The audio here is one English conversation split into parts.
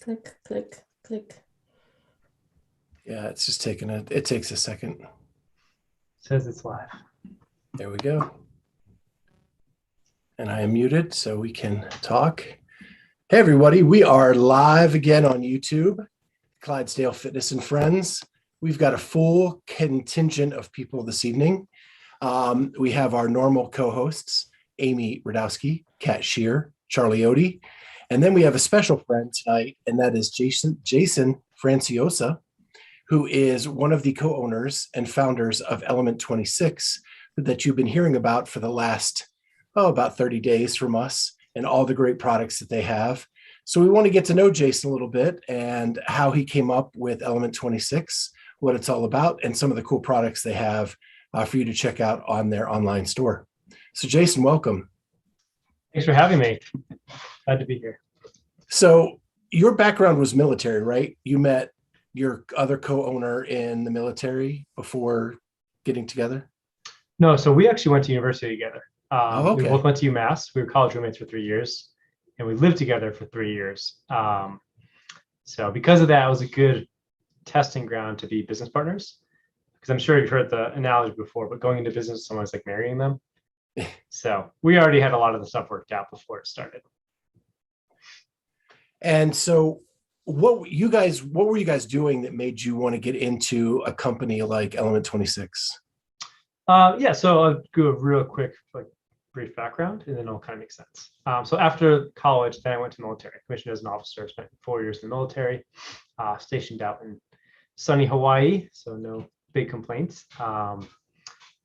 Click, click, click. Yeah, it's just it takes a second. Says it's live. There we go. And I am muted so we can talk. Hey, everybody. We are live again on YouTube, Clydesdale Fitness and Friends. We've got a full contingent of people this evening. We have our normal co-hosts, Amy Radowski, Kat Shear, Charlie Odie. And then we have a special friend tonight, and that is Jason Franciosa, who is one of the co-owners and founders of Element 26 that you've been hearing about for the last, about 30 days from us and all the great products that they have. So we want to get to know Jason a little bit and how he came up with Element 26, what it's all about, and some of the cool products they have for you to check out on their online store. So Jason, welcome. Thanks for having me. Glad to be here. So your background was military, right? You met your other co-owner in the military before getting together? No, so we actually went to university together. Okay. We both went to UMass. We were college roommates for 3 years, and we lived together for 3 years. So because of that, it was a good testing ground to be business partners. Because I'm sure you've heard the analogy before, but going into business with someone is like marrying them. So we already had a lot of the stuff worked out before it started. And so what were you guys doing that made you want to get into a company like Element 26? Yeah, so I'll do a real quick, brief background, and then it'll kind of make sense. So after college, then I went to military, commissioned as an officer, spent 4 years in the military, stationed out in sunny Hawaii, so no big complaints.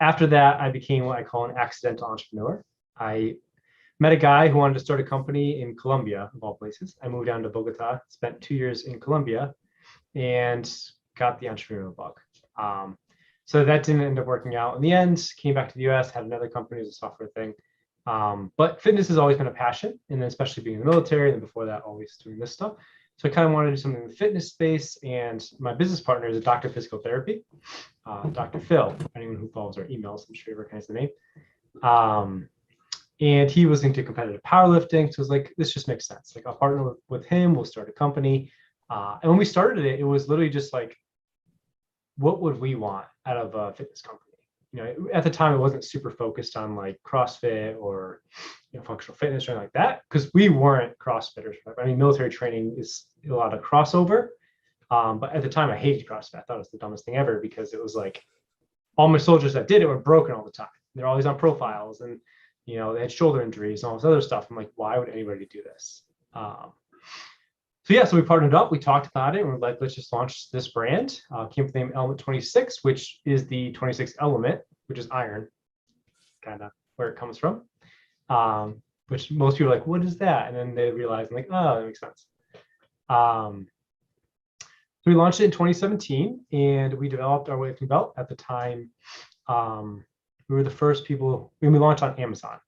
After that, I became what I call an accidental entrepreneur. I met a guy who wanted to start a company in Colombia, of all places. I moved down to Bogota, spent 2 years in Colombia, and got the entrepreneurial bug. So that didn't end up working out. In the end, came back to the US, had another company as a software thing. But fitness has always been a passion, and then especially being in the military, and before that, always doing this stuff. So I kind of wanted to do something in the fitness space, and my business partner is a doctor of physical therapy, Dr. Phil. Anyone who follows our emails, I'm sure you recognize the name. And he was into competitive powerlifting. So it was like, this just makes sense. Like, I'll partner with him, we'll start a company. And when we started it, it was literally just like, what would we want out of a fitness company? You know, at the time, it wasn't super focused on like CrossFit or functional fitness or anything like that, because we weren't CrossFitters. I mean, military training is a lot of crossover. But at the time, I hated CrossFit. I thought it was the dumbest thing ever, because it was like all my soldiers that did it were broken all the time. They're always on profiles, and they had shoulder injuries and all this other stuff. I'm like, why would anybody do this? So we partnered up, we talked about it, and we're like, let's just launch this brand. Came with the name Element 26, which is the 26th element, which is iron, kind of where it comes from. Which most people are like, what is that? And then they realize, I'm like, oh, that makes sense. So we launched it in 2017, and we developed our weightlifting belt. At the time, we were the first people, we launched on Amazon,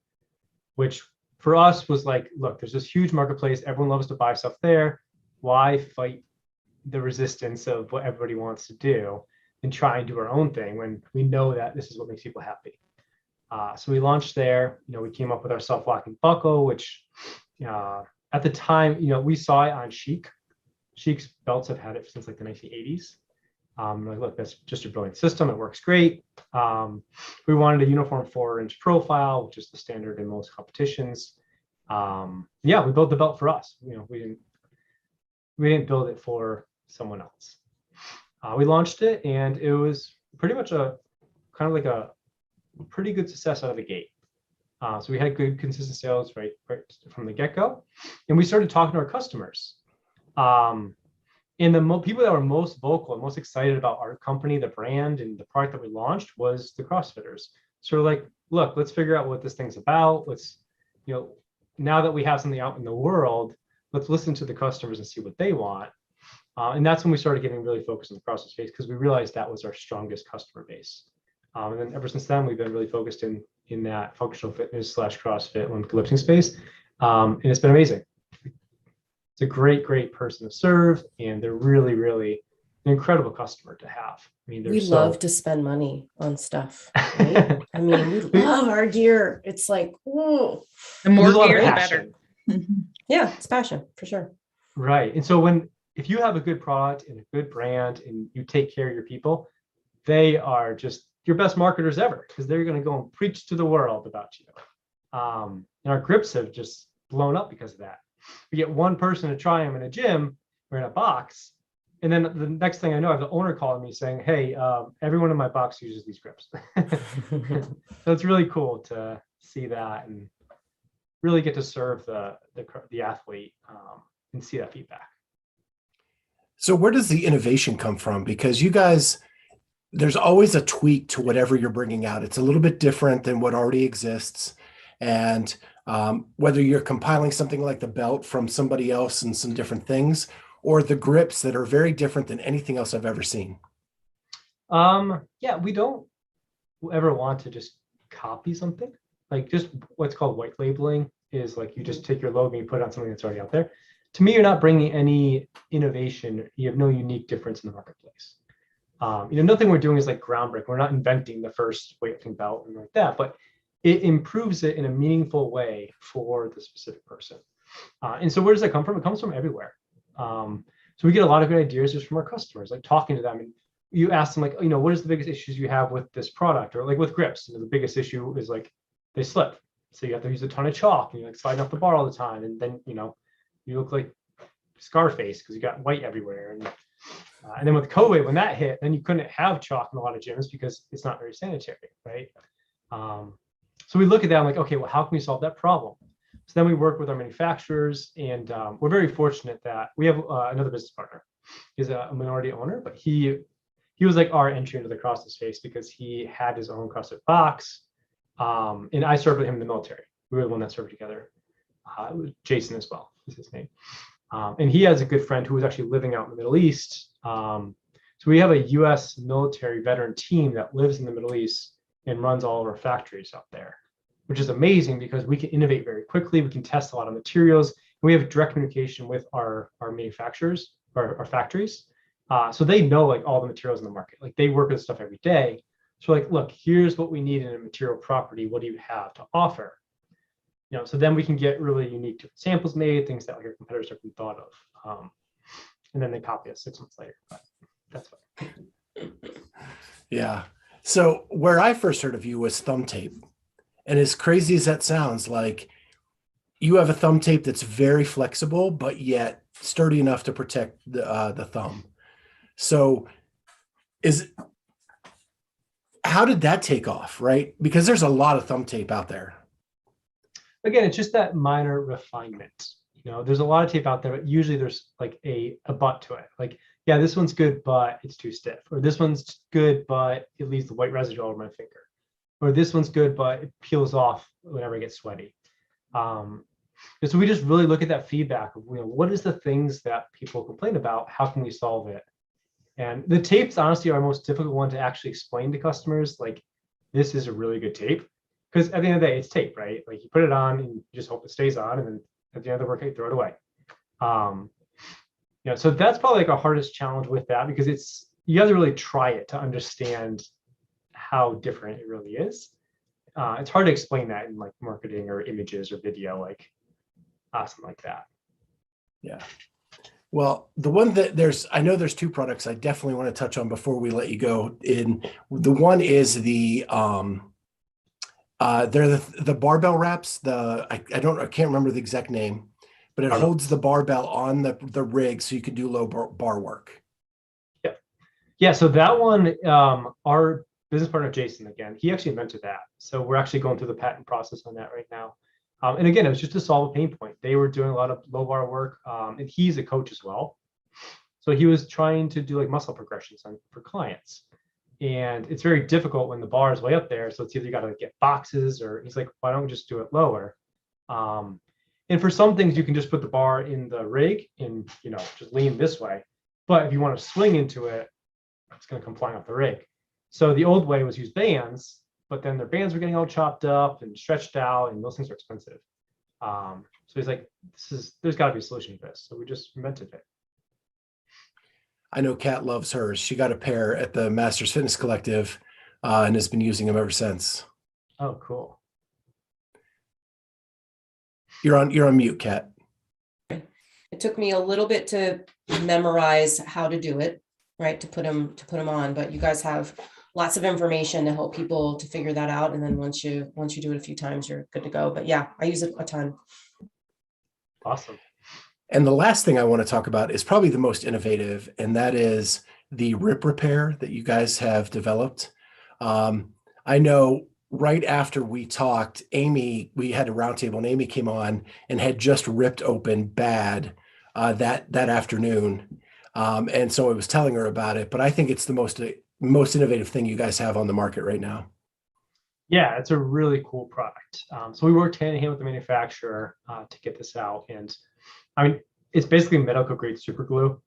which for us was like, look, there's this huge marketplace. Everyone loves to buy stuff there. Why fight the resistance of what everybody wants to do and try and do our own thing when we know that this is what makes people happy? So we launched there. We came up with our self-locking buckle, which at the time, we saw it on Chic. Chic's belts have had it since like the 1980s. Like, look, that's just a brilliant system. It works great. We wanted a uniform 4-inch profile, which is the standard in most competitions. We built the belt for us. We didn't build it for someone else. We launched it, and it was pretty much a pretty good success out of the gate. So we had good consistent sales right from the get-go, and we started talking to our customers. And the people that were most vocal and most excited about our company, the brand, and the product that we launched was the CrossFitters. So we're like, look, let's figure out what this thing's about. Let's, now that we have something out in the world, let's listen to the customers and see what they want. And that's when we started getting really focused on the CrossFit space, because we realized that was our strongest customer base. And then ever since then, we've been really focused in that functional fitness / CrossFit Olympic lifting space. And it's been amazing. It's a great, great person to serve, and they're really, really an incredible customer to have. I mean, we love to spend money on stuff, right? I mean, we love our gear. It's like, ooh. The more gear, the better. Yeah, it's passion for sure. Right. And so if you have a good product and a good brand and you take care of your people, they are just your best marketers ever, because they're going to go and preach to the world about you. And our grips have just blown up because of that. We get one person to try them in a gym or in a box, and then the next thing I know, I have the owner calling me saying, "Hey, everyone in my box uses these grips." So it's really cool to see that and really get to serve the athlete and see that feedback. So where does the innovation come from? Because you guys, there's always a tweak to whatever you're bringing out. It's a little bit different than what already exists. And whether you're compiling something like the belt from somebody else and some different things, or the grips that are very different than anything else I've ever seen. Yeah, we don't ever want to just copy something. Like just what's called white labeling is like you just take your logo and you put it on something that's already out there. To me, you're not bringing any innovation. You have no unique difference in the marketplace. Nothing we're doing is like groundbreaking. We're not inventing the first weightlifting belt and like that, but it improves it in a meaningful way for the specific person. And so where does that come from? It comes from everywhere. So we get a lot of good ideas just from our customers, like talking to them. And you ask them like, what is the biggest issues you have with this product? Or like with grips, the biggest issue is like they slip. So you have to use a ton of chalk and you're like sliding off the bar all the time. And then, you look like Scarface because you got white everywhere. And then with COVID, when that hit, then you couldn't have chalk in a lot of gyms because it's not very sanitary, right? So we look at that and like, okay, well, how can we solve that problem? So then we work with our manufacturers, and we're very fortunate that we have another business partner. He's a minority owner, but he was like our entry into the CrossFit space because he had his own CrossFit box, and I served with him in the military. We were the one that served together. It was Jason as well, is his name. And he has a good friend who was actually living out in the Middle East. So we have a U.S. military veteran team that lives in the Middle East and runs all of our factories out there, which is amazing because we can innovate very quickly. We can test a lot of materials. And we have direct communication with our manufacturers, our factories. So they know like all the materials in the market. Like they work with stuff every day. So like, look, here's what we need in a material property. What do you have to offer? So then we can get really unique samples made, things that like our competitors haven't thought of. And then they copy us 6 months later. But that's fine. Yeah. So where I first heard of you was thumb tape. And as crazy as that sounds, like you have a thumb tape that's very flexible, but yet sturdy enough to protect the thumb. So how did that take off, right? Because there's a lot of thumb tape out there. Again, it's just that minor refinement. There's a lot of tape out there, but usually there's like a butt to it. Like, yeah, this one's good, but it's too stiff. Or this one's good, but it leaves the white residue all over my finger. Or this one's good, but it peels off whenever I get sweaty. And so we just really look at that feedback of, what is the things that people complain about? How can we solve it? And the tapes, honestly, are our most difficult one to actually explain to customers. Like, this is a really good tape. Because at the end of the day, it's tape, right? Like you put it on and you just hope it stays on, and then at the end of the workout, you throw it away. So that's probably like our hardest challenge with that, because you have to really try it to understand how different it really is. It's hard to explain that in like marketing or images or video, like something like that. Yeah. Well, the one that I know there's two products I definitely want to touch on before we let you go. The one is they're the Barbell Wraps. I can't remember the exact name, but it holds the barbell on the rig so you can do low bar work. Yeah. Yeah. So that one, our business partner, Jason, again, he actually invented that. So we're actually going through the patent process on that right now. And again, it was just to solve a pain point. They were doing a lot of low bar work, and he's a coach as well. So he was trying to do like muscle progressions for clients. And it's very difficult when the bar is way up there. So it's either you got to get boxes, or he's like, why don't we just do it lower? And for some things, you can just put the bar in the rig and, just lean this way. But if you want to swing into it, it's going to come flying off the rig. So the old way was use bands, but then their bands were getting all chopped up and stretched out, and those things are expensive. So he's like, there's got to be a solution to this. So we just invented it. I know Kat loves hers. She got a pair at the Masters Fitness Collective and has been using them ever since. Oh, cool. You're on mute, Kat. It took me a little bit to memorize how to do it, right? To put them on, but you guys have lots of information to help people to figure that out. And then once you do it a few times, you're good to go. But yeah, I use it a ton. Awesome. And the last thing I want to talk about is probably the most innovative, and that is the rip repair that you guys have developed. I know right after we talked, Amy, we had a roundtable and Amy came on and had just ripped open bad that afternoon. And so I was telling her about it, but I think it's the most innovative thing you guys have on the market right now. Yeah, it's a really cool product. So we worked hand in hand with the manufacturer to get this out. And I mean, it's basically medical grade super glue.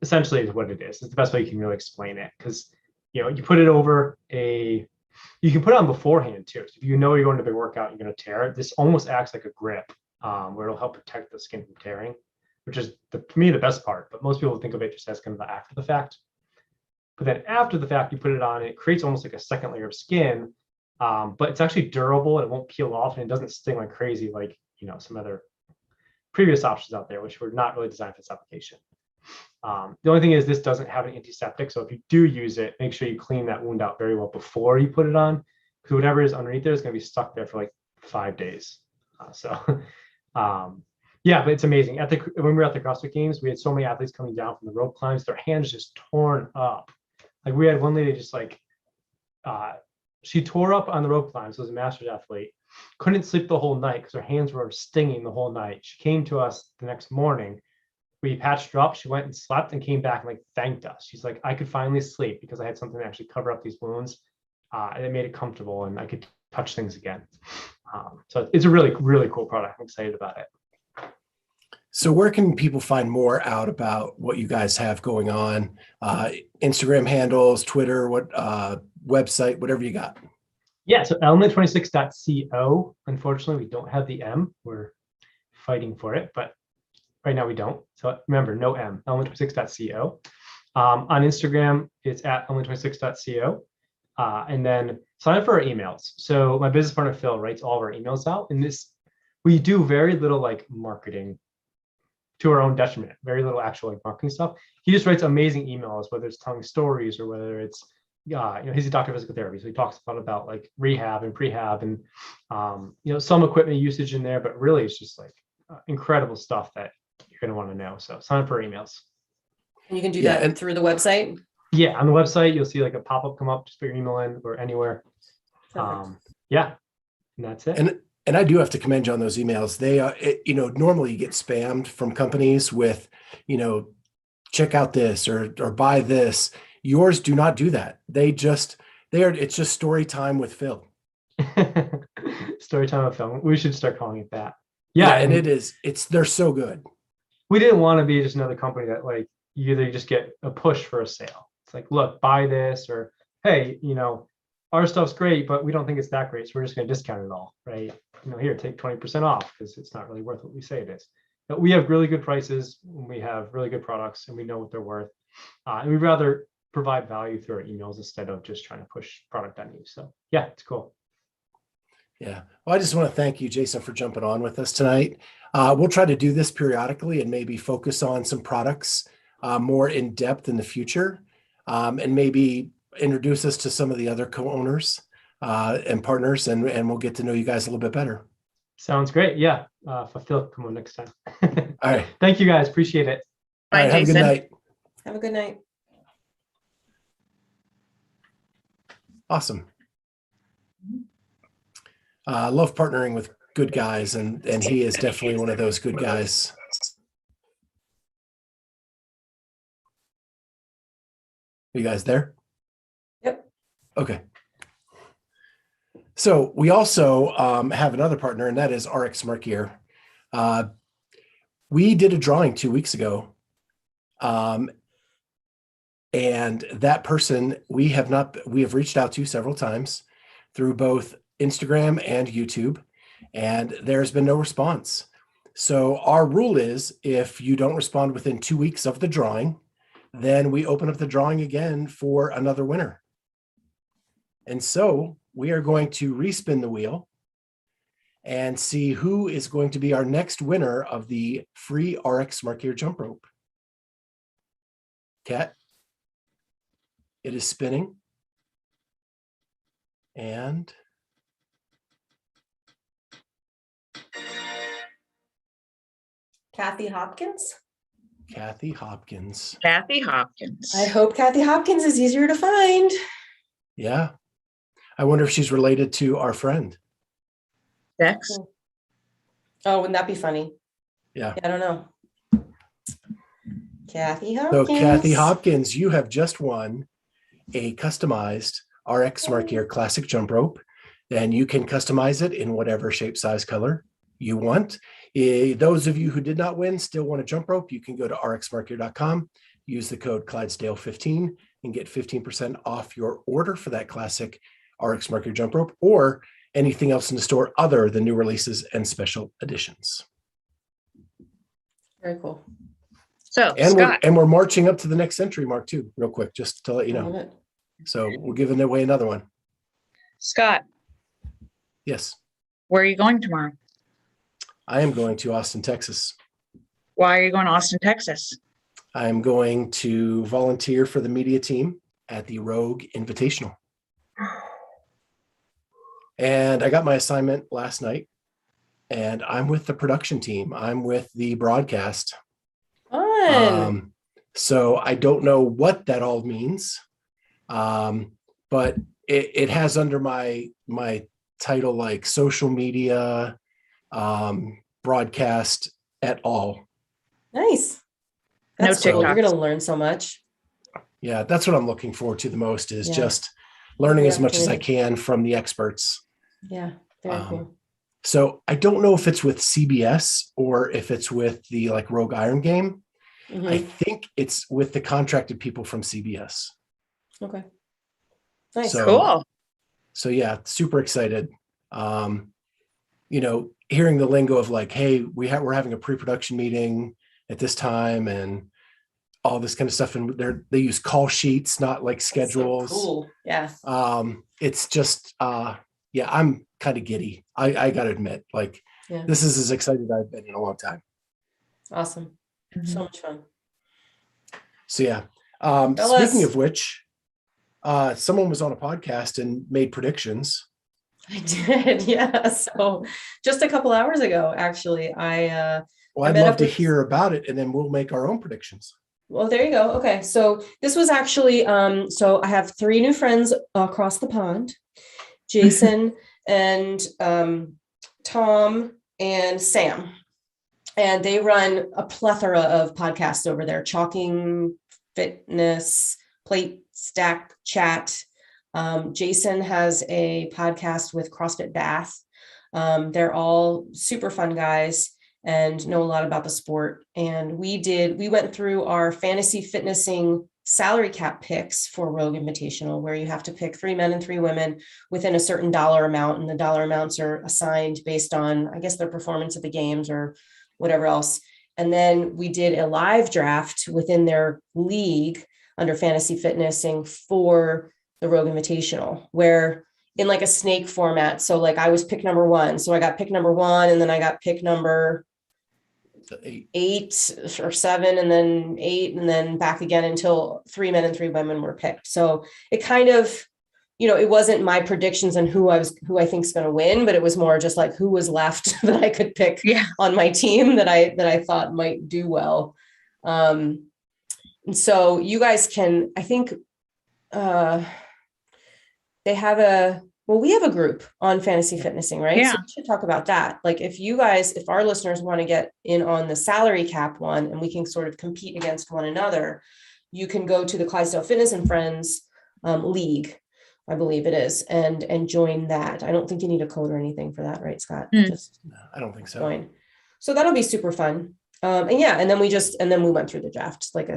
Essentially is what it is. It's the best way you can really explain it, because you put it over you can put it on beforehand too. So if you know you're going to a big workout, you're going to tear it. This almost acts like a grip, where it'll help protect the skin from tearing, which is to me the best part. But most people think of it just as kind of the after the fact. But then after the fact, you put it on, and it creates almost like a second layer of skin, but it's actually durable and it won't peel off, and it doesn't sting like crazy like some other previous options out there, which were not really designed for this application. The only thing is this doesn't have an antiseptic, so if you do use it, make sure you clean that wound out very well before you put it on, because whatever is underneath there is going to be stuck there for like 5 days. Yeah, but it's amazing. When we were at the CrossFit Games, we had so many athletes coming down from the rope climbs, their hands just torn up. Like we had one lady just like, she tore up on the rope climb. So it was a master's athlete, couldn't sleep the whole night because her hands were stinging the whole night. She came to us the next morning. We patched her up. She went and slept and came back and like thanked us. She's like, I could finally sleep because I had something to actually cover up these wounds. And it made it comfortable and I could touch things again. So it's a really, really cool product. I'm excited about it. So where can people find more out about what you guys have going on? Instagram handles, Twitter, what website, whatever you got. Yeah, so element26.co. Unfortunately, we don't have the M. We're fighting for it, but right now we don't. So remember, no M, element26.co. On Instagram, it's at element26.co. And then sign up for our emails. So my business partner, Phil, writes all of our emails out. And we do very little like marketing to our own detriment, very little actual like marketing stuff. He just writes amazing emails, whether it's telling stories or whether it's, he's a doctor of physical therapy. So he talks a lot about like rehab and prehab and, some equipment usage in there, but really it's just like incredible stuff that you're going to want to know. So sign up for our emails. And you can do that through the website? Yeah, on the website, you'll see like a pop-up come up, just put your email in or anywhere. Yeah, and that's it. And I do have to commend you on those emails. They normally you get spammed from companies with, check out this or buy this. Yours do not do that. It's just story time with Phil. Story time with Phil. We should start calling it that. Yeah, and they're so good. We didn't want to be just another company that like you just get a push for a sale. It's like, look, buy this, or hey, our stuff's great, but we don't think it's that great, so we're just going to discount it all, right? Here, take 20% off because it's not really worth what we say it is. But we have really good prices, we have really good products, and we know what they're worth. And we'd rather provide value through our emails instead of just trying to push product on you. So yeah, it's cool. Yeah. Well, I just want to thank you, Jason, for jumping on with us tonight. We'll try to do this periodically and maybe focus on some products more in depth in the future, and maybe introduce us to some of the other co-owners and partners, and we'll get to know you guys a little bit better. Sounds great. Yeah. Phil, come on next time. All right. Thank you guys. Appreciate it. Bye, All right, Jason. have a good night. Have a good night. Awesome. I love partnering with good guys, and he is definitely one of those good guys. Are you guys there? Yep. Okay. So we also have another partner, and that is RX Smart Gear. We did a drawing 2 weeks ago. And that person we have reached out to several times through both Instagram and YouTube, and there's been no response. So our rule is if you don't respond within 2 weeks of the drawing, then we open up the drawing again for another winner. And so we are going to respin the wheel, and see who is going to be our next winner of the free RX Smart Gear jump rope. Kat, it is spinning. And Kathy Hopkins. Kathy Hopkins. Kathy Hopkins. I hope Kathy Hopkins is easier to find. Yeah. I wonder if she's related to our friend. Dex. Oh, wouldn't that be funny? Yeah. I don't know. Kathy So Hopkins. Kathy Hopkins, you have just won a customized RX Smart Gear Classic jump rope. And you can customize it in whatever shape, size, color you want. Those of you who did not win still want a jump rope, you can go to rxsmartgear.com, use the code Clydesdale15 and get 15% off your order for that classic RX Smart Gear jump rope or anything else in the store other than new releases and special editions. Very cool. So And Scott, we're marching up to the next century mark too, real quick, just to let you I love know. it. So we're giving away another one. Scott, Yes, where are you going tomorrow? I am going to Austin, Texas. Why are you going to Austin, Texas? I am going to volunteer for the media team at the Rogue Invitational. And I got my assignment last night and I'm with the production team. I'm with the broadcast. Fun. So I don't know what that all means. But it has under my title, like social media, broadcast at all. Nice. No That's cool. You're TikToks. going to learn so much. Yeah, that's what I'm looking forward to the most is Yeah. just learning The as much as I opportunity. can from the experts. Yeah. Very cool. So I don't know if it's with CBS or if it's with the like Rogue Iron game. Mhm. I think it's with the contracted people from CBS. Okay. Nice. So- Cool. So yeah, super excited. Hearing the lingo of like, hey, we're having a pre-production meeting at this time and all this kind of stuff. And they use call sheets, not like That's so schedules. cool. Yeah. It's just, I'm kind of giddy. I got to admit, like, Yeah. this is as excited I've been in a long time. Awesome. So much fun. So yeah. Tell us. Speaking of which, someone was on a podcast and made predictions. I did. Yeah. So just a couple hours ago, actually, Well, I I'd met love up to with- hear about it and then we'll make our own predictions. well, there you go. Okay. So this was actually, so I have 3 new friends across the pond, Jason and Tom and Sam. And they run a plethora of podcasts over there, Chalking Fitness, Plate Stack Chat. Jason has a podcast with CrossFit Bath. They're all super fun guys and know a lot about the sport. And we went through our fantasy fitnessing salary cap picks for Rogue Invitational, where you have to pick 3 men and 3 women within a certain dollar amount. And the dollar amounts are assigned based on, I guess, their performance at the games or whatever else. And then we did a live draft within their league under fantasy fitnessing for the Rogue Invitational, where in like a snake format. So like I was pick number 1. So I got pick number 1 and then I got pick number 8 or 7 and then 8 and then back again until 3 men and 3 women were picked. So it kind of, it wasn't my predictions on who I think is going to win, but it was more just like who was left that I could pick on my team that I thought might do well. And so you guys can, I think, we have a group on fantasy fitnessing, right? Yeah. So we should talk about that. Like if our listeners want to get in on the salary cap one and we can sort of compete against one another, you can go to the Clydesdale Fitness and Friends League, I believe it is, and join that. I don't think you need a code or anything for that, right, Scott? Just No, I don't think so. join. So that'll be super fun. And then we went through the draft like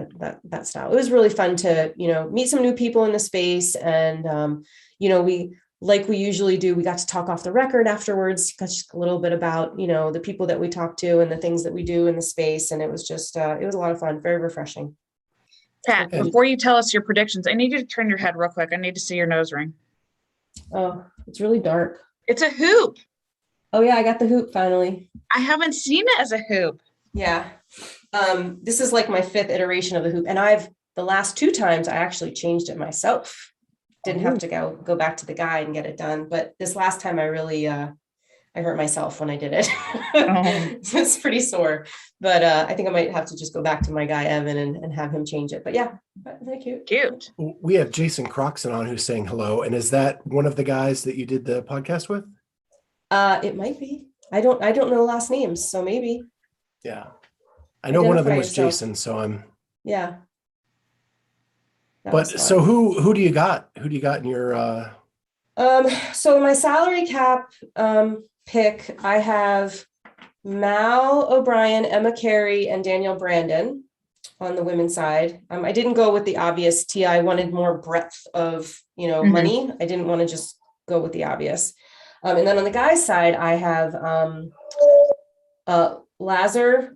that style. It was really fun to, meet some new people in the space. And, we usually do, we got to talk off the record afterwards, just a little bit about, the people that we talked to and the things that we do in the space. And it was just, it was a lot of fun, very refreshing. Pat, before you tell us your predictions, I need you to turn your head real quick. I need to see your nose ring. Oh, it's really dark. It's a hoop. Oh yeah, I got the hoop finally. I haven't seen it as a hoop. Yeah. This is like my 5th iteration of the hoop. And the last 2 times I actually changed it myself. Didn't have to go back to the guide and get it done. But this last time I really, I hurt myself when I did it. Oh. So it's pretty sore, but I think I might have to just go back to my guy, Evan, and have him change it. But yeah, very cute. Cute. We have Jason Croxon on who's saying hello. And is that one of the guys that you did the podcast with? It might be. I don't know last names, so maybe. Yeah. I know one of them Identify was yourself. Jason, so I'm. Yeah. That But was fun. so who do you got? Who do you got in your So my salary cap pick, I have Mal O'Brien, Emma Carey, and Danielle Brandon on the women's side. I didn't go with the obvious T. I wanted more breadth of, Mhm. money. I didn't want to just go with the obvious. And then on the guys' side, I have Lazar,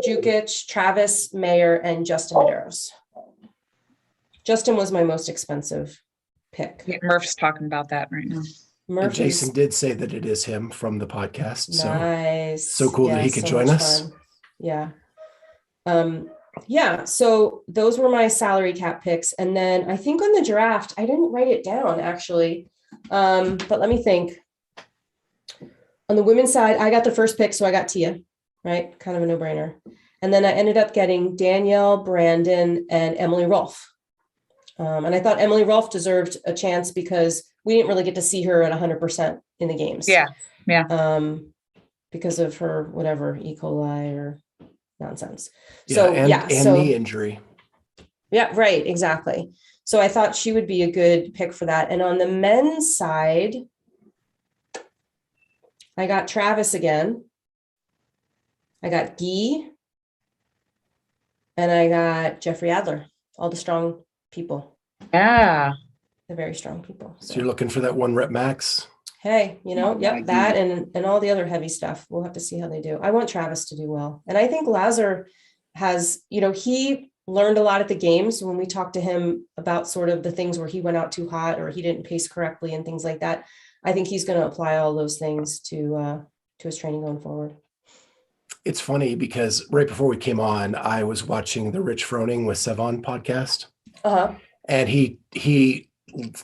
Jukic, Travis, Mayer, and Justin Medeiros. Justin was my most expensive pick. Yeah, Murph's talking about that right now. and Murphy's Jason did say that it is him from the podcast. nice. So cool that Yeah, he could so join much us. fun. Yeah. Yeah, so those were my salary cap picks. And then I think on the draft, I didn't write it down actually. But let me think. On the women's side, I got the first pick, so I got Tia, right? Kind of a no-brainer. And then I ended up getting Danielle, Brandon, and Emily Rolfe. And I thought Emily Rolfe deserved a chance because we didn't really get to see her at 100% in the games. Yeah. Because of her whatever E. coli or nonsense. Yeah, So and knee injury. Yeah, right, exactly. So I thought she would be a good pick for that. And on the men's side, I got Travis again. I got Guy. And I got Jeffrey Adler, all the strong people. Yeah. The very strong people. So you're looking for that 1 rep max. Hey, My yep, that and all the other heavy stuff. We'll have to see how they do. I want Travis to do well. And I think Lazar has, he learned a lot at the games when we talked to him about sort of the things where he went out too hot or he didn't pace correctly and things like that. I think he's going to apply all those things to his training going forward. It's funny because right before we came on, I was watching the Rich Froning with Savannah podcast. Uh-huh. And he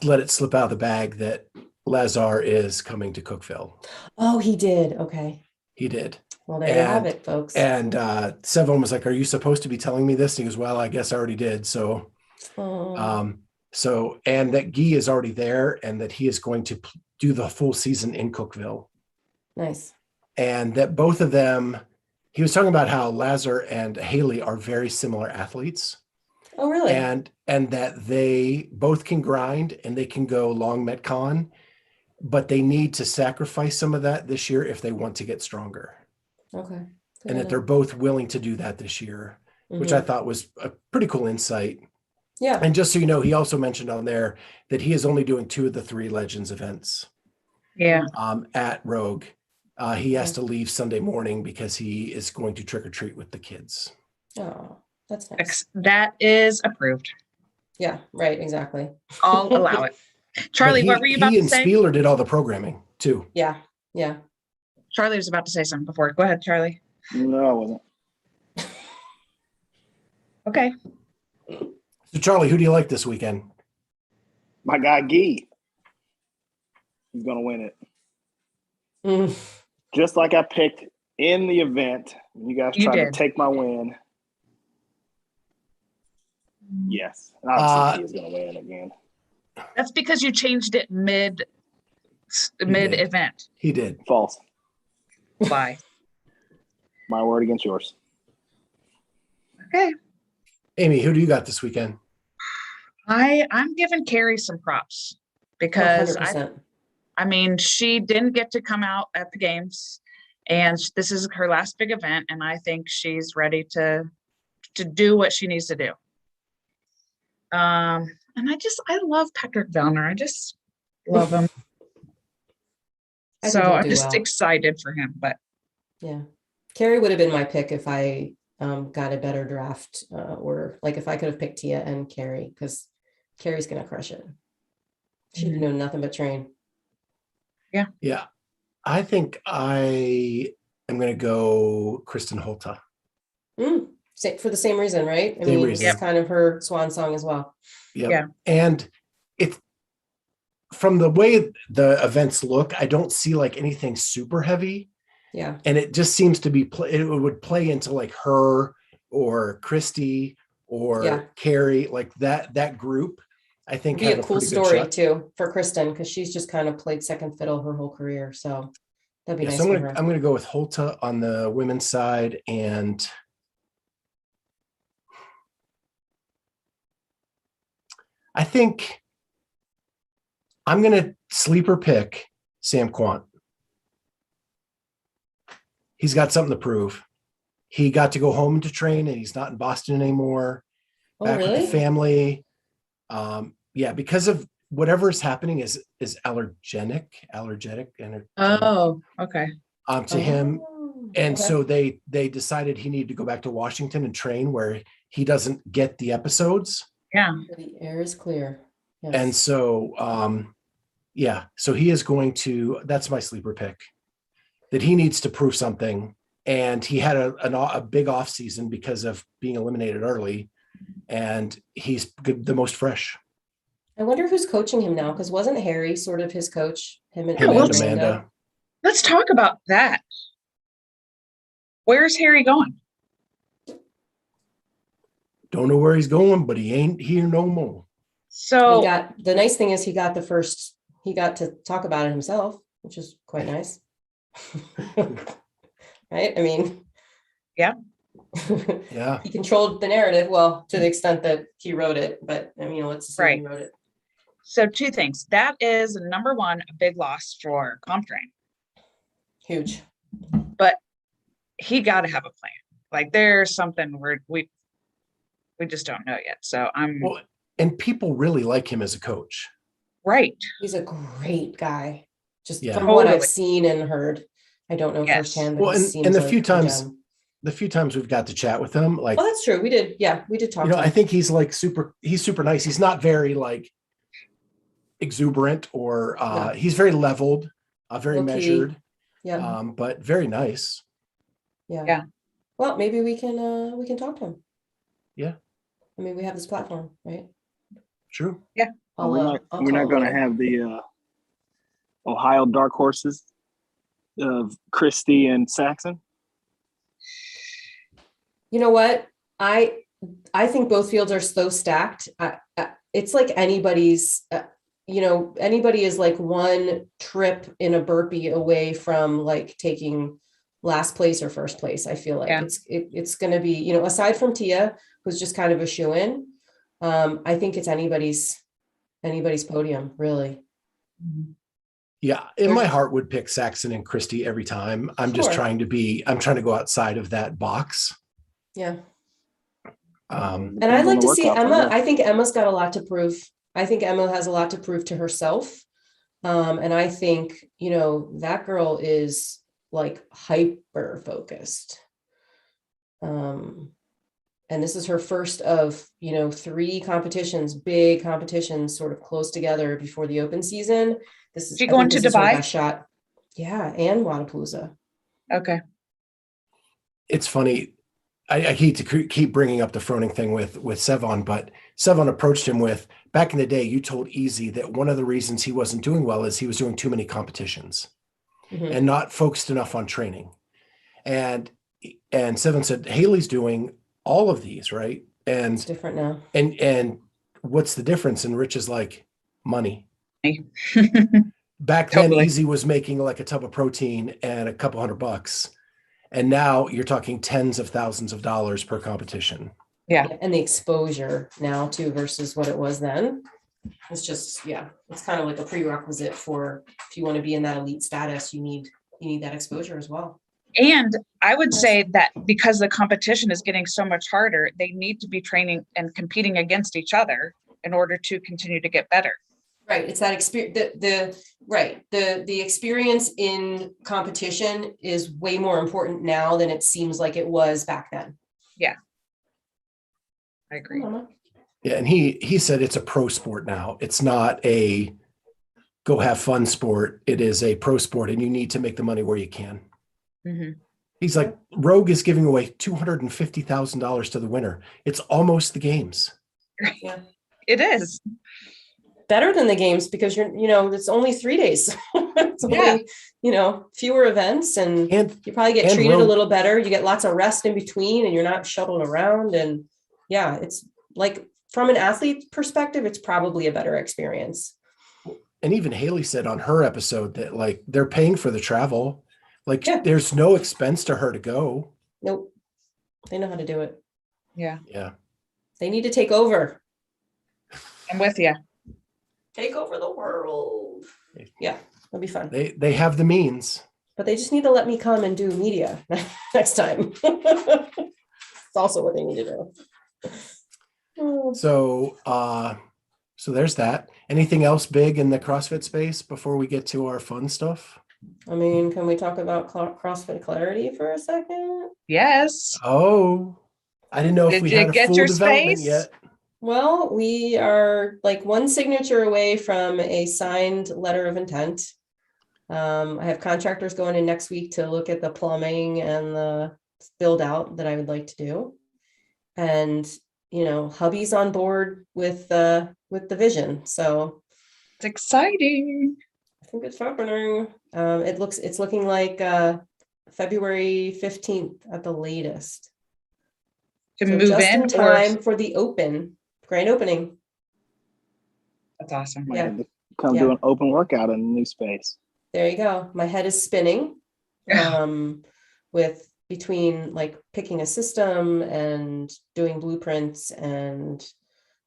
let it slip out of the bag that Lazar is coming to Cookeville. Oh, he did. Okay. He did. Well, there you have it, folks. And Sevon was like, "Are you supposed to be telling me this?" And he goes, "Well, I guess I already did." So, and that Guy is already there and that he is going to do the full season in Cookeville. Nice. And that both of them, he was talking about how Lazar and Haley are very similar athletes. Oh, really? And that they both can grind and they can go long Metcon, but they need to sacrifice some of that this year if they want to get stronger. Okay. And that they're both willing to do that this year, which I thought was a pretty cool insight. Yeah. And just so you know, he also mentioned on there that he is only doing 2 of the 3 Legends events. Yeah. At Rogue. He has to leave Sunday morning because he is going to trick or treat with the kids. Oh, that's nice. That is approved. Yeah, right. Exactly. I'll allow it. Charlie, what were you about to say? He and Spieler did all the programming too. Yeah. Yeah. Charlie was about to say something before. Go ahead, Charlie. No, I wasn't. Okay. So Charlie, who do you like this weekend? My guy Guy. He's gonna win it. Just like I picked in the event. You guys tried to take my win. Yes. And obviously he is gonna win again. That's because you changed it mid event. He did. False. Why? My word against yours. Okay. Amy, who do you got this weekend? I'm giving Carrie some props because 100%. I mean, she didn't get to come out at the games and this is her last big event. And I think she's ready to do what she needs to do. And I love Patrick Vellner. I just love him. So I'm just excited for him, but yeah, Carrie would have been my pick if I got a better draft order. Like if I could have picked Tia and Carrie, because Carrie's gonna crush it. She'd know nothing but train. Yeah. Yeah. I think I am going to go Kristen Holta. For the same reason, right? I Same mean, reason. it's kind of her swan song as well. Yep. Yeah. And it's from the way the events look, I don't see like anything super heavy. Yeah. And it just seems to be, it would play into like her or Christy or Yeah. Carrie, like that group. I think It'd be have a cool pretty good story shot. too for Kristen, because she's just kind of played second fiddle her whole career. So that'd be Yeah, nice so for her. I'm gonna go with Holta on the women's side, and I think I'm gonna sleeper pick Sam Quant. He's got something to prove. He got to go home to train, and he's not in Boston anymore. Oh, Back with really? the family. Yeah, because of whatever is happening is allergic Oh, okay. to him. Oh, And okay. so they decided he needed to go back to Washington and train where he doesn't get the episodes. Yeah. The air is clear. Yes. And so, yeah, so he is going to, that's my sleeper pick, that he needs to prove something. And he had a big off season because of being eliminated early, and he's the most fresh. I wonder who's coaching him now, because wasn't Harry sort of his coach? Him and Amanda. Let's talk about that. Where's Harry going? Don't know where he's going, but he ain't here no more. So The nice thing is he got to talk about it himself, which is quite nice. Right? I mean, yeah. Yeah. He controlled the narrative, well, to the extent that he wrote it, but I mean, let's assume Right. he wrote it. So two things. That is number one, a big loss for ComTrain. Huge. But he got to have a plan. Like there's something we just don't know yet. So Well, and people really like him as a coach. Right. He's a great guy. Just Yeah. from what I've Totally. seen and heard. I don't know Yes. firsthand, but Well, he and seems the like few a times gem. we've got to chat with him, like, Oh, that's true. We did talk you know, to I him. think he's like he's super nice. He's not very like exuberant or No. he's very leveled, very Low-key. measured, Yeah. but very nice. Yeah. Well, maybe we can talk to him. Yeah. I mean, we have this platform, right? True. I'll, we're not I'll going to call later. have the Ohio dark horses of Christie and Saxon. You know what? I think both fields are so stacked. It's like anybody's, anybody is like one trip in a burpee away from like taking last place or first place. I feel like it's going to be, aside from Tia, who's just kind of a shoe-in. I think it's anybody's podium, really. Yeah. In my heart would pick Saxon and Christie every time. I'm just Sure. trying to go outside of that box. Yeah. And And I'd like to see Workouts, I Emma. guess. I think Emma's got a lot to prove. I think Emma has a lot to prove to herself. And I think, that girl is like hyper focused. And this is her first of, 3 competitions, big competitions sort of close together before the open season. She going to this is her Dubai? best shot. Yeah. And Wadapalooza. Okay. it's funny. I hate to keep bringing up the Froning thing with Sevon, but Sevon approached him with, back in the day, you told Easy that one of the reasons he wasn't doing well is he was doing too many competitions and not focused enough on training. And Sevon said, Haley's doing all of these, right? And It's different now. and what's the difference? And Rich is like, money. Totally. Back then, Easy was making like a tub of protein and a couple $100. And now you're talking tens of thousands of dollars per competition. Yeah. And the exposure now too versus what it was then. It's just, it's kind of like a prerequisite for, if you want to be in that elite status, you need that exposure as well. And I would say that because the competition is getting so much harder, they need to be training and competing against each other in order to continue to get better. Right. It's that experience, the experience in competition is way more important now than it seems like it was back then. Yeah. I agree. Yeah. And he said it's a pro sport now. It's not a go have fun sport. It is a pro sport, and you need to make the money where you can. Mhm. He's like, Rogue is giving away $250,000 to the winner. It's almost the games. Yeah. It is. Better than the games because it's only 3 days. It's Yeah. only, fewer events and you probably get and treated a Rogue- little better. You get lots of rest in between and you're not shuttled around. And yeah, it's like from an athlete perspective, it's probably a better experience. And even Haley said on her episode that like they're paying for the travel. Like Yeah. there's no expense to her to go. Nope. They know how to do it. Yeah. Yeah. They need to take over. I'm with you. Take over the world. Yeah, it'll be fun. They have the means. But they just need to let me come and do media next time. It's also what they need to do. So there's that. Anything else big in the CrossFit space before we get to our fun stuff? I mean, can we talk about CrossFit Clarity for a second? Yes. Oh, I didn't know if Did we you had a get full your development space? yet. Well, we are like one signature away from a signed letter of intent. I have contractors going in next week to look at the plumbing and the build out that I would like to do. And, hubby's on board with the vision. So It's exciting. I think it's happening. It's looking like February 15th at the latest. To So move just in in time for the grand opening. That's awesome. Might Yeah. have to come Yeah. do an open workout in the new space. There you go. My head is spinning. With between like picking a system and doing blueprints and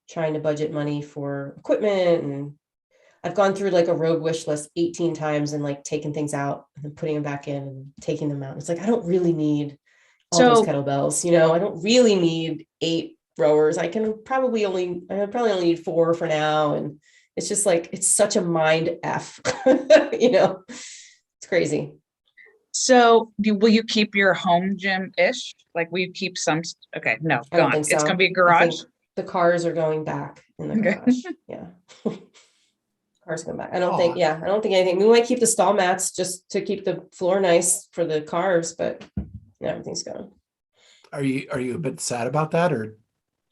trying to budget money for equipment. And I've gone through like a Rogue wish list 18 times and like taking things out and then putting them back in and taking them out. It's like, I don't really need all those kettlebells, I don't really need 8 rowers. I probably only need 4 for now. And it's just like, it's such a mind F, it's crazy. So will you keep your home gym-ish? Like will you keep some? Okay, no, I don't gone. think so. It's going to be a I garage. think the cars are going back in the Okay. garage. Yeah. Cars going back. I don't think anything. We might keep the stall mats just to keep the floor nice for the cars, but everything's gone. Are you a bit sad about that, or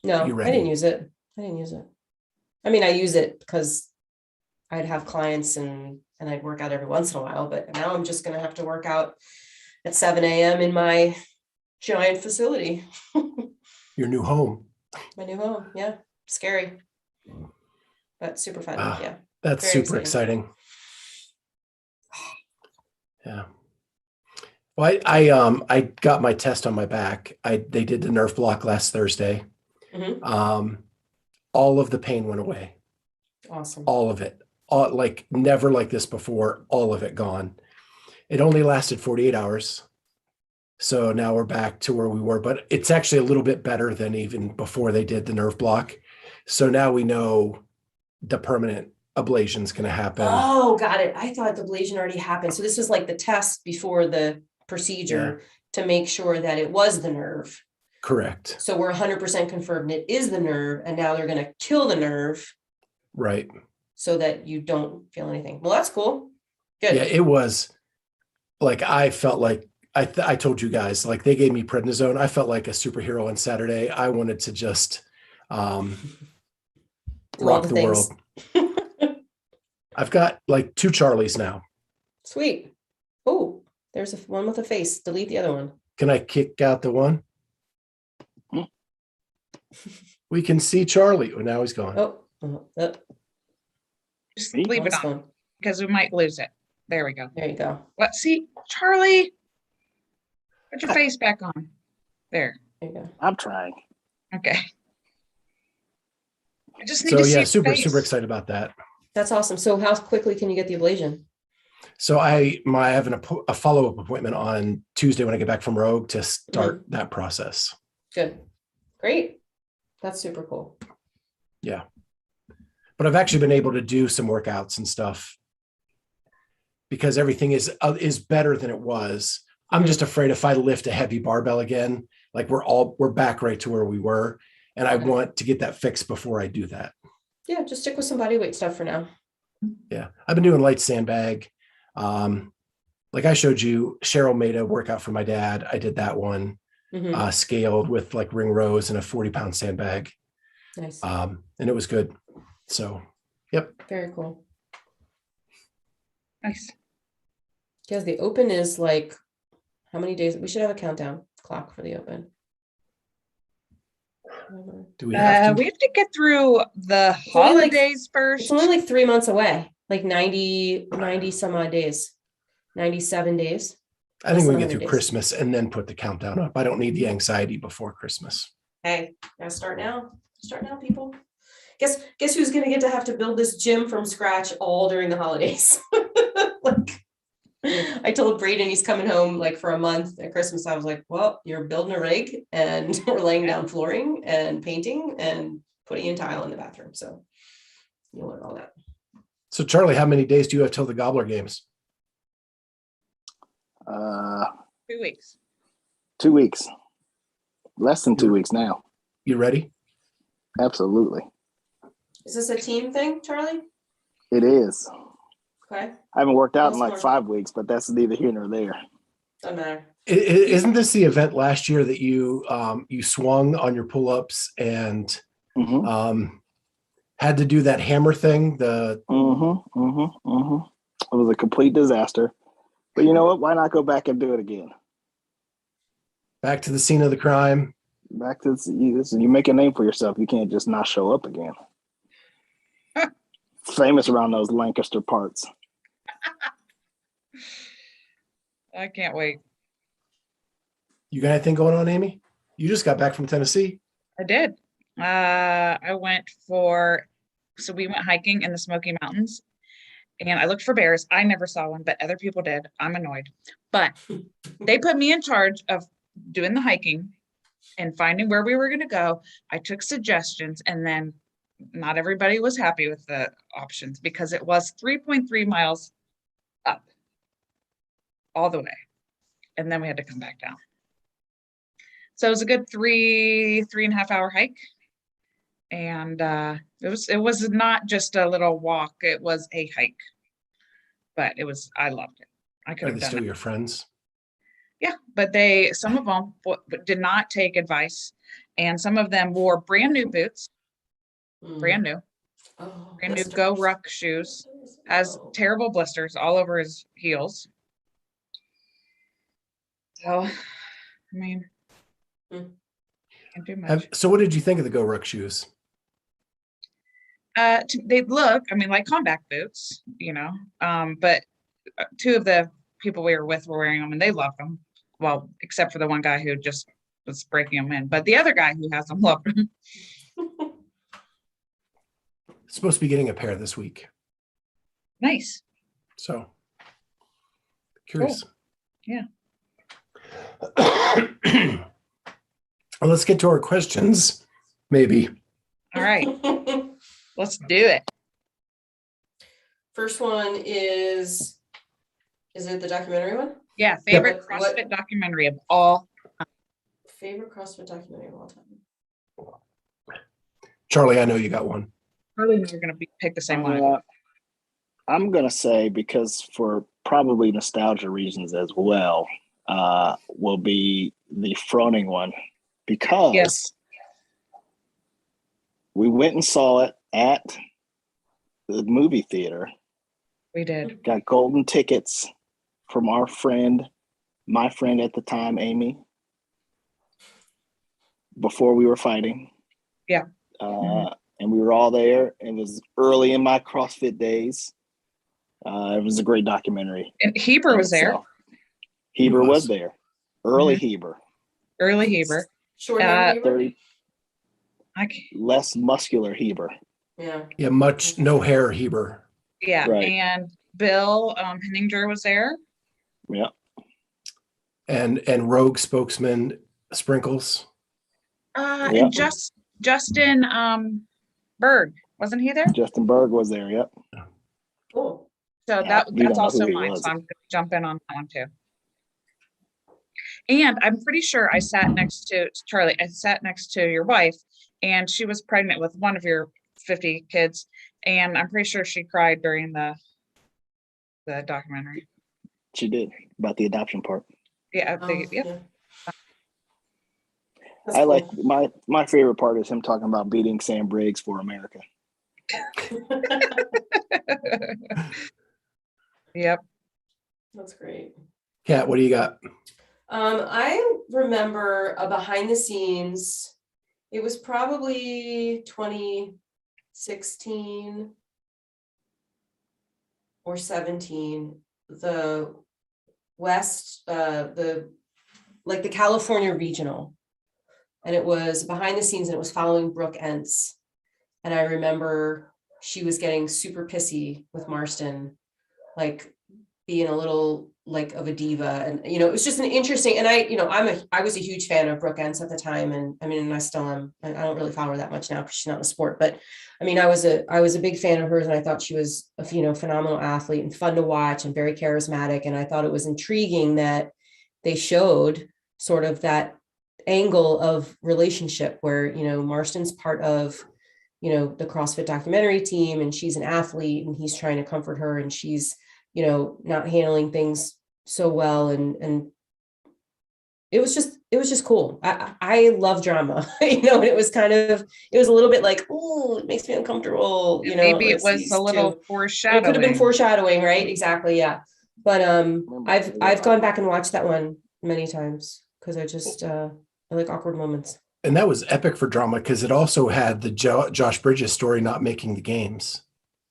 No, you I ready? didn't use it. I mean, I use it because I'd have clients and I'd work out every once in a while, but now I'm just going to have to work out at 7 a.m. in my giant facility. your new home? My new home. Yeah. Scary, but super fun. Ah. Yeah. That's Very super exciting. Yeah. Well, I got my test on my back. They did the nerve block last Thursday. Mhm. All of the pain went away. Awesome. All of it. Like never like this before. All of it gone. It only lasted 48 hours. So now we're back to where we were, but it's actually a little bit better than even before they did the nerve block. So now we know the permanent ablation is going to happen. Oh, got it. I thought the ablation already happened. So this was like the test before the procedure to make sure that it was the nerve. Correct. So we're 100% confirmed it is the nerve, and now they're going to kill the nerve. Right. So that you don't feel anything. Well, that's cool. Good. Yeah, it was like, I felt like, I told you guys, like they gave me prednisone. I felt like a superhero on Saturday. I wanted to just rock the world. I've got like 2 Charlies now. Sweet. Oh, there's one with a face. Delete the other one. Can I kick out the one? We can see Charlie. Oh, now he's gone. Oh, Just See? leave it that's on fun. because we might lose it. There we go. There you go. Let's see, Charlie. Put your face back on. There. There you go. I'm trying. Okay. I just need So to see yeah, your super face. excited about that. That's awesome. So how quickly can you get the ablation? So I have a follow-up appointment on Tuesday when I get back from Rogue to start that process. Good. Great. That's super cool. Yeah. But I've actually been able to do some workouts and stuff because everything is better than it was. I'm just afraid if I lift a heavy barbell again, like we're back right to where we were. And I want to get that fixed before I do that. Yeah, just stick with some body weight stuff for now. Yeah. I've been doing light sandbag. Like I showed you, Cheryl made a workout for my dad. I did that one, Mhm. scaled with like ring rows and a 40-pound sandbag. Nice. And it was good. So, yep. Very cool. Nice. Because the open is like, how many days? We should have a countdown clock for the open. Do we have to? We have to get through the only like- holidays first. It's only like 3 months away, like 90 some odd days, 97 days. I think we can less get than through 100 days. Christmas and then put the countdown up. I don't need the anxiety before Christmas. Hey, gotta start now. Start now, people. Guess who's gonna get to have to build this gym from scratch all during the holidays? Like, I told Brady he's coming home like for a month at Christmas. I was like, well, you're building a rig and we're laying down flooring and painting and putting in tile in the bathroom. So you'll learn all that. So, Charlie, how many days do you have till the Gobbler Games? 2 weeks. 2 weeks. Less than 2 weeks now. You ready? Absolutely. Is this a team thing, Charlie? It is. Okay, I haven't worked out in Yes, like Mark. 5 weeks, but that's neither here nor there. doesn't matter. Isn't this the event last year that you swung on your pull-ups and Mm-hmm. had to do that hammer thing? It was a complete disaster. But you know what? Why not go back and do it again? Back to the scene of the crime. Back to you make a name for yourself. You can't just not show up again. It's famous around those Lancaster parts. I can't wait. You got anything going on, Amy? You just got back from Tennessee. I did. We went hiking in the Smoky Mountains and I looked for bears. I never saw one, but other people did. I'm annoyed. But they put me in charge of doing the hiking and finding where we were going to go. I took suggestions and then not everybody was happy with the options because it was 3.3 miles up all the way. And then we had to come back down. So it was a good 3.5 hour hike. And it was not just a little walk, it was a hike. But I loved it. I could Are have they done still it. your friends? Yeah, but some of them did not take advice. And some of them wore brand new boots, brand new Go Ruck shoes, has terrible blisters all over his heels. So, I mean, can't do much. So what did you think of the Go Ruck shoes? They look, I mean, like combat boots, but two of the people we were with were wearing them and they loved them. Well, except for the one guy who just was breaking them in, but the other guy who has them loved them. Supposed to be getting a pair this week. Nice. So curious. Cool. Yeah. Well, let's get to our questions, maybe. All right. Let's do it. First one is it the documentary one? Yeah. Favorite What- CrossFit documentary of all. Favorite CrossFit documentary of all time? Charlie, I know you got one. Probably we're going to pick the same one. I'm going to say, because for probably nostalgia reasons as well, will be the Froning one, because Yes. we went and saw it at the movie theater, We did. got golden tickets from my friend at the time, Amy, before we were fighting. Yeah. And we were all there. It was early in my CrossFit days. It was a great documentary. And Heber was there. itself. Heber He was. was there. Early Heber. Early Heber. Short hair Heber? 30, I can't- less muscular Heber. Yeah. Yeah, much no hair Heber. Yeah. Right. And Bill Henninger was there. Yeah. And Rogue spokesman Sprinkles. Yep. And Justin Berg, wasn't he there? Justin Berg was there. Yep. Cool. So Yeah, we don't that's know also who he mine. was. So I'm gonna jump in on that one too. And I'm pretty sure I sat next to Charlie. I sat next to your wife, and she was pregnant with one of your 50 kids. And I'm pretty sure she cried during the documentary. She did, about the adoption part. Yeah, Oh, yep. yeah. That's I cool. like my favorite part is him talking about beating Sam Briggs for America. Yep. That's great. Kat, what do you got? I remember a behind the scenes. It was probably 2016 or 17. The the California regional, and it was behind the scenes, and it was following Brooke Entz. And I remember she was getting super pissy with Marston, like being a little like of a diva. And, you know, it was just an interesting, and I was a huge fan of Brooke Entz at the time. And I mean, and I still am. I don't really follow her that much now because she's not in the sport, but I mean, I was a big fan of hers, and I thought she was a phenomenal athlete and fun to watch and very charismatic. And I thought it was intriguing that they showed sort of that angle of relationship where, Marston's part of, the CrossFit Documentary team, and she's an athlete, and he's trying to comfort her, and she's, not handling things so well. And it was just cool. I love drama, and it was a little bit like, oh, it makes me uncomfortable. Maybe it was these a little two. foreshadowing. It could have been foreshadowing, right? Exactly. Yeah. But I've gone back and watched that one many times because I like awkward moments. And that was epic for drama because it also had the Josh Bridges story not making the games.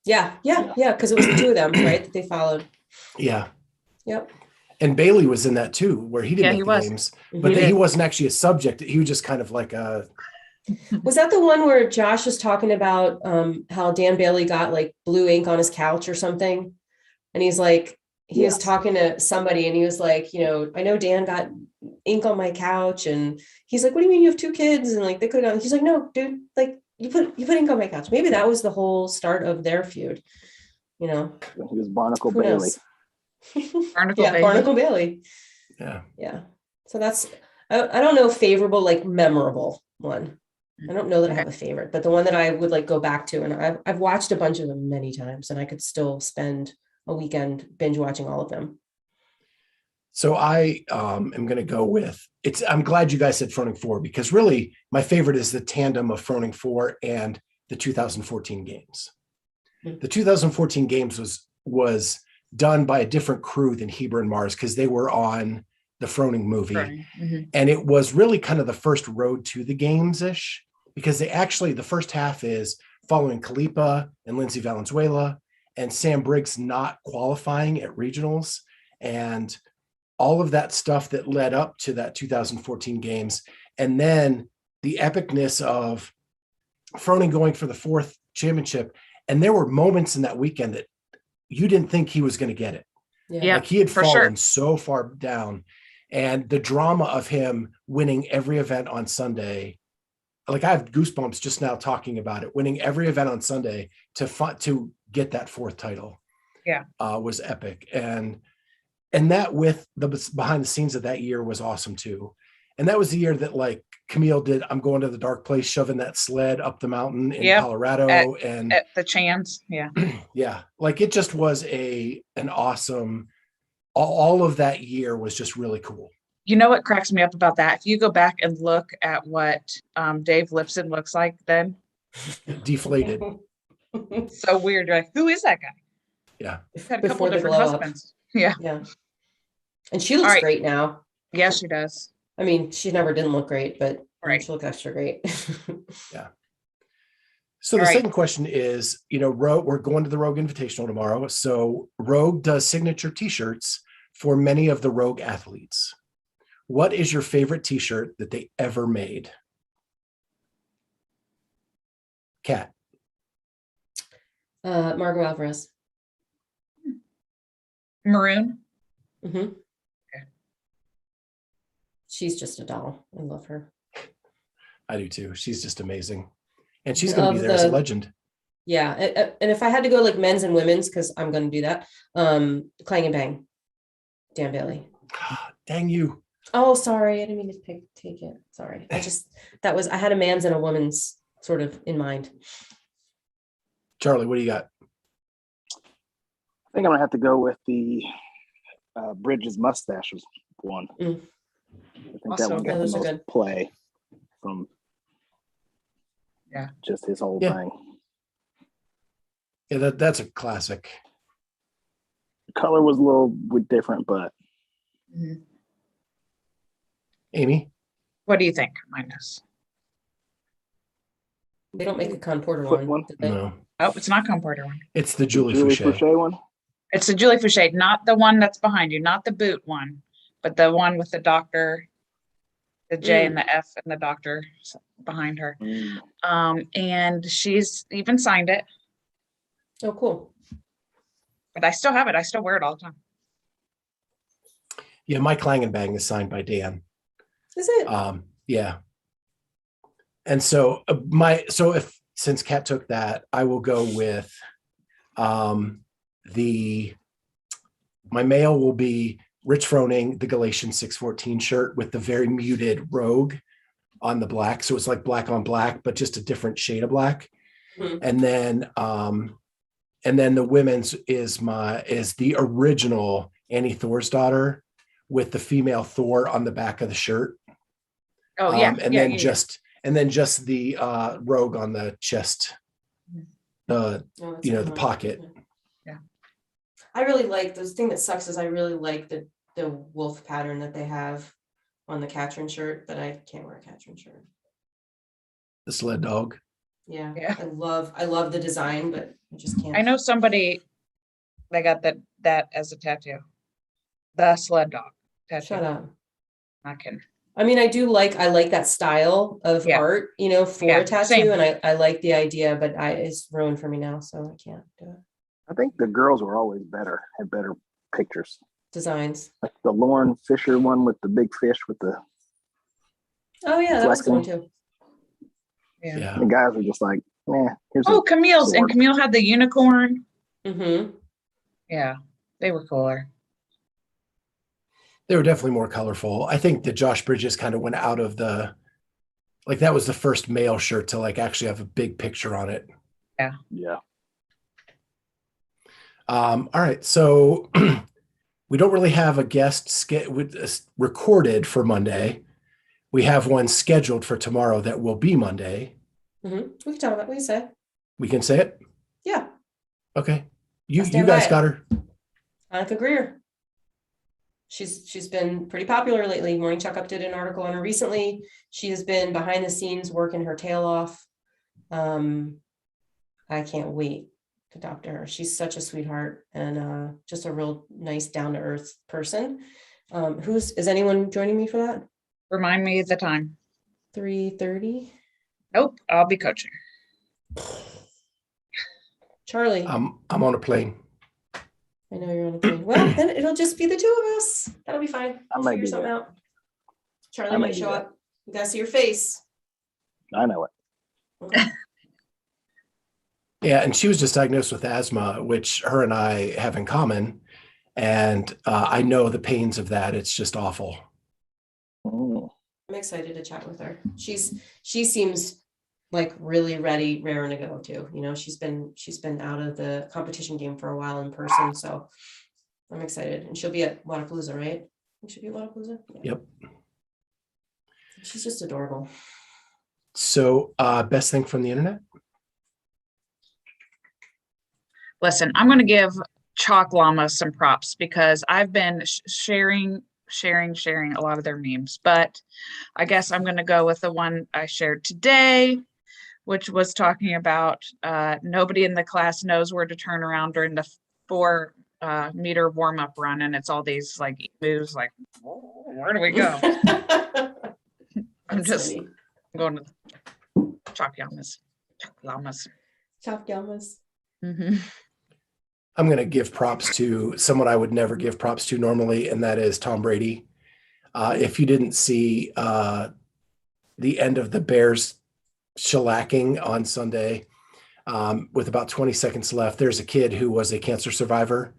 Yeah. Because it was the two of them, right, that they followed. Yeah. Yep. And Bailey was in that too, where he didn't Yeah, make he the was. games, Mhm. but He he did. wasn't actually a subject. He was just kind of like a. Was that the one where Josh was talking about how Dan Bailey got like blue ink on his couch or something? And he's like, he was talking to somebody, and he was like, I know Dan got ink on my couch, and he's like, what do you mean you have two kids? And like, they could have, he's like, no, dude, like you put ink on my couch. Maybe that was the whole start of their feud, He was Barnacle Who Bailey. knows? Barnacle Yeah, Bailey. Barnacle Bailey. Yeah. So that's, I don't know, favorable, like memorable one. I don't know that I Okay. have a favorite, but the one that I would like go back to, and I've watched a bunch of them many times, and I could still spend a weekend binge watching all of them. So I am going to go with I'm glad you guys said Froning 4 because really my favorite is the tandem of Froning 4 and the 2014 games. Mm-hmm. The 2014 games was done by a different crew than Heber and Mars because they were on the Froning movie. Mm-hmm. And it was really kind of the first road to the games-ish because the first half is following Kalipa and Lindsay Valenzuela and Sam Briggs not qualifying at regionals and all of that stuff that led up to that 2014 games. And then the epicness of Froning going for the 4th championship. And there were moments in that weekend that you didn't think he was going to get it. Yeah, like he had for fallen sure. so far down. And the drama of him winning every event on Sunday, like I have goosebumps just now talking about it, winning every event on Sunday to get that 4th title. Yeah. Was epic. And that with the behind the scenes of that year was awesome too. And that was the year that like Camille did I'm going to the dark place, shoving that sled up the mountain in Colorado at the Chans. Yeah. Yeah. Like it just was an awesome, all of that year was just really cool. You know what cracks me up about that? If you go back and look at what Dave Lipson looks like then. Deflated. So weird. You're like, who is that guy? Yeah. He's had a couple Before the different glow up. husbands. Yeah. Yeah. And she looks All right. great now. Yeah, she does. I mean, she never didn't look great, but Right. she looked extra great. Yeah. So the second question is, we're going to the Rogue Invitational tomorrow. So Rogue does signature t-shirts for many of the Rogue athletes. What is your favorite t-shirt that they ever made? Kat. Margot Alvarez. Maroon. Mm-hmm. Okay. She's just a doll. I love her. I do too. She's just amazing. And she's going to be there as a legend. Yeah. And if I had to go like men's and women's, because I'm going to do that, Clang and Bang, Dan Bailey. Dang you. Oh, sorry. I didn't mean to take it. Sorry. I had a man's and a woman's sort of in mind. Charlie, what do you got? I think I'm gonna have to go with the Bridges mustaches one. Mm. I think that Also one got good. the Those are most good. play from just his whole Yeah. thing. Yeah, that's a classic. The color was a little bit different, but Mhm. Amy? What do you think, Minus? They don't make a Conporter Foot one. one? Do they? No, Oh, it's not Comporter one. it's the the Julie Julie Fouché. Fouché one. It's the Julie Fouché, not the one that's behind you, not the boot one, but the one with the doctor, the J and the F and the doctor behind her. Mm. And she's even signed it, Oh, cool. but I still have it. I still wear it all the time. Yeah, my Klangenbang is signed by Dan. Is it? Yeah. And so since Kat took that, I will go with my male will be Rich Froning, the Galatians 614 shirt with the very muted Rogue on the black. So it's like black on black, but just a different shade of black. Mhm. And then the women's is the original Annie Thor's daughter with the female Thor on the back of the shirt. Oh yeah. And yeah, then yeah, just the Rogue on the chest, Oh, that's a good the one. pocket. Yeah. I really like the thing that sucks is I really like the wolf pattern that they have on the Katrin shirt, but I can't wear a Katrin shirt. The sled dog. Yeah. Yeah. I love the design, but I just can't. I know somebody they got that as a tattoo. The sled dog tattoo. Shut up. Not kidding. I mean, I like that style of Yeah. art, for Yeah, a tattoo, same. and I like the idea, but it's ruined for me now, so I can't do it. I think the girls were always had better pictures. Designs. Like the Lauren Fisher one with the big fish with the Oh yeah, that was a good one Flexing. too. Yeah. Yeah. the guys were just like, here's Oh, a Camille's and sword. Camille had the unicorn. Mm-hmm. Yeah, they were cooler. They were definitely more colorful. I think that Josh Bridges kind of went out of that was the first male shirt to actually have a big picture on it. Yeah. All right. So we don't really have a guest recorded for Monday. We have one scheduled for tomorrow that will be Monday. Mm-hmm. We can talk about what you say. We can say it? Yeah. Okay. You stand guys by it. got her. Annika Greer. She's been pretty popular lately. Morning Checkup did an article on her recently. She has been behind the scenes working her tail off. I can't wait to talk to her. She's such a sweetheart and just a real nice, down-to-earth person. Is anyone joining me for that? Remind me of the time. 3:30. Nope, I'll be coaching. Charlie. I'm on a plane. I know you're on a plane. Well, then it'll just be the two of us. That'll be fine. I We'll might figure be something there. out. Charlie I might might be show there. up. We gotta see your face. I know it. Okay. Yeah, and she was just diagnosed with asthma, which her and I have in common. And I know the pains of that. It's just awful. Mm. I'm excited to chat with her. She seems like really ready, raring to go too. She's been out of the competition game for a while in person, so I'm excited. And she'll be at Wadapalooza, right? I think she'll be at Wadapalooza. Yeah. Yep. She's just adorable. So best thing from the internet? Listen, I'm going to give Chalk Llama some props because I've been sharing a lot of their memes, but I guess I'm going to go with the one I shared today, which was talking about nobody in the class knows where to turn around during the 4-meter warm-up run, and it's all these moves where do we go? I'm just going to Chalk Llamas. Chop Llamas. Mm-hmm. I'm going to give props to someone I would never give props to normally, and that is Tom Brady. If you didn't see the end of the Bears shellacking on Sunday with about 20 seconds left, there's a kid who was a cancer survivor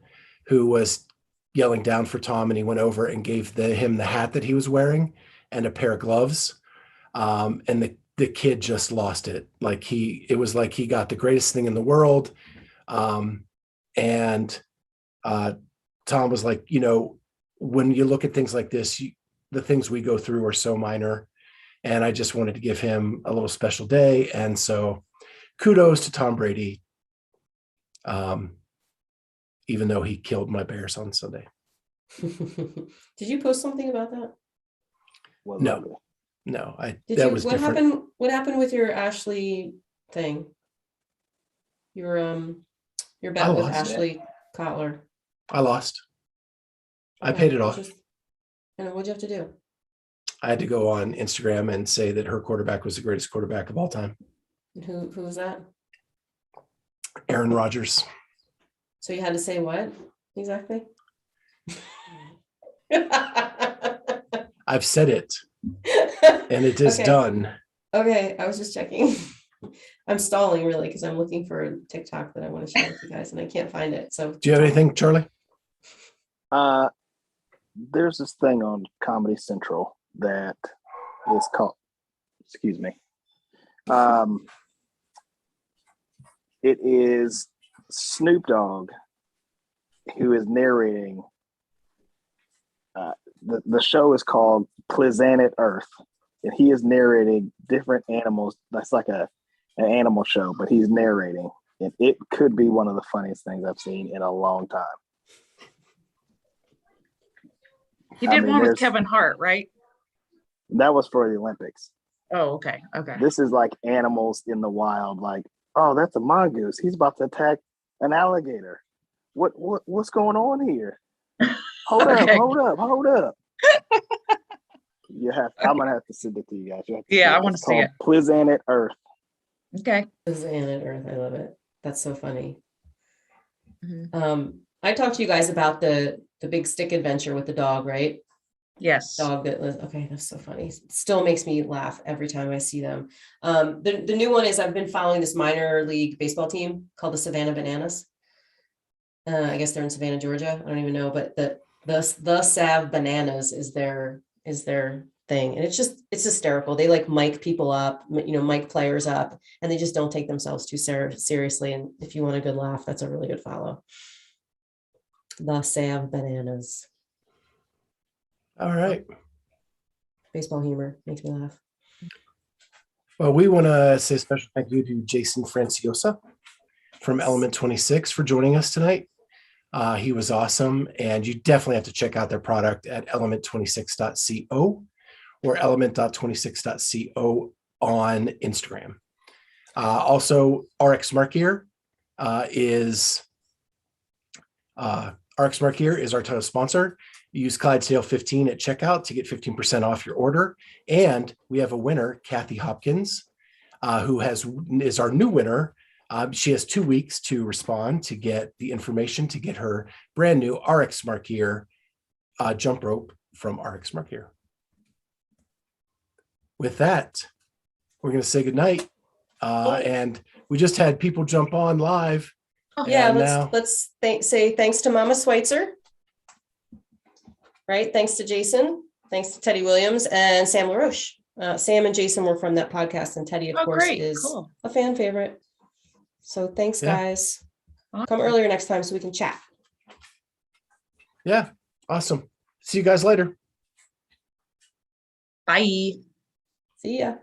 who was yelling down for Tom, and he went over and gave him the hat that he was wearing and a pair of gloves. And the kid just lost it. It was like he got the greatest thing in the world. And Tom was like, when you look at things like this, the things we go through are so minor. And I just wanted to give him a little special day. And so kudos to Tom Brady, even though he killed my Bears on Sunday. Did you post something about that? Well, No. What different. What happened with your Ashley thing? Your bet with lost. Ashley Kotler. I lost. I Okay, paid it off. And what'd you have to do? I had to go on Instagram and say that her quarterback was the greatest quarterback of all time. And who was that? Aaron Rodgers. So you had to say what exactly? I've said it, and it is Okay. done. Okay, I was just checking. I'm stalling really because I'm looking for a TikTok that I want to share with you guys and I can't find it. So Do you have anything, Charlie? There's this thing on Comedy Central that is called, excuse me. It is Snoop Dogg who is narrating. The show is called Planet Earth, and he is narrating different animals. That's like an animal show, but he's narrating, and it could be one of the funniest things I've seen in a long time. He did one with Kevin Hart, right? That was for the Olympics. Oh, okay. This is like animals in the wild. Like, oh, that's a mongoose. He's about to attack an alligator. What's going on here? Hold up. I'm gonna have to send it to you guys. I want to see it. Planet Earth. Okay. Planet Earth. I love it. That's so funny. Mm-hmm. I talked to you guys about the big stick adventure with the dog, right? Yes. Dog that was okay. That's so funny. Still makes me laugh every time I see them. The new one is I've been following this minor league baseball team called the Savannah Bananas. I guess they're in Savannah, Georgia. I don't even know, but the Sav Bananas is their thing, and it's hysterical. They like mic people up, mic players up, and they just don't take themselves too seriously. And if you want a good laugh, that's a really good follow. The Sav Bananas. All right. Baseball humor makes me laugh. Well, we want to say a special thank you to Jason Franciosa from Element 26 for joining us tonight. He was awesome, and you definitely have to check out their product at element26.co or element.26.co on Instagram. Also, RX Smart Gear is our title sponsor. Use Clydesdale15 at checkout to get 15% off your order. And we have a winner, Kathy Hopkins, who is our new winner. She has 2 weeks to respond to get the information to get her brand new RX Smart Gear jump rope from RX Smart Gear. With that, we're going to say goodnight. And we just had people jump on live. Yeah, let's say thanks to Mama Schweitzer. Right. Thanks to Jason. Thanks to Teddy Williams and Sam LaRoche. Sam and Jason were from that podcast, and Teddy, of course, great. is Cool. a fan favorite. So thanks, guys. Come earlier next time so we can chat. Yeah. Awesome. See you guys later. Bye. See ya.